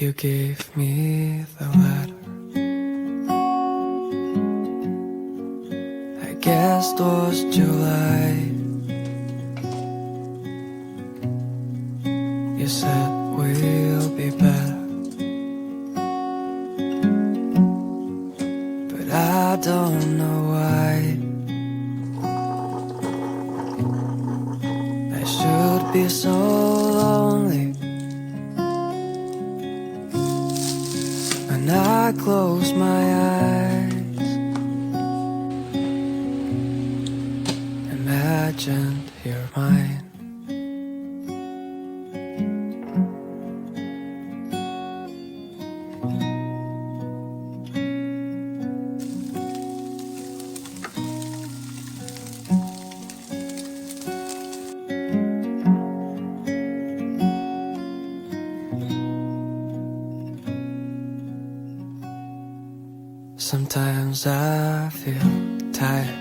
You gave me the letter. I guess it was July. You said we'll be better, but I don't know why. I should be so lonely when I close my eyes. Imagined you're mine. Sometimes I feel tired,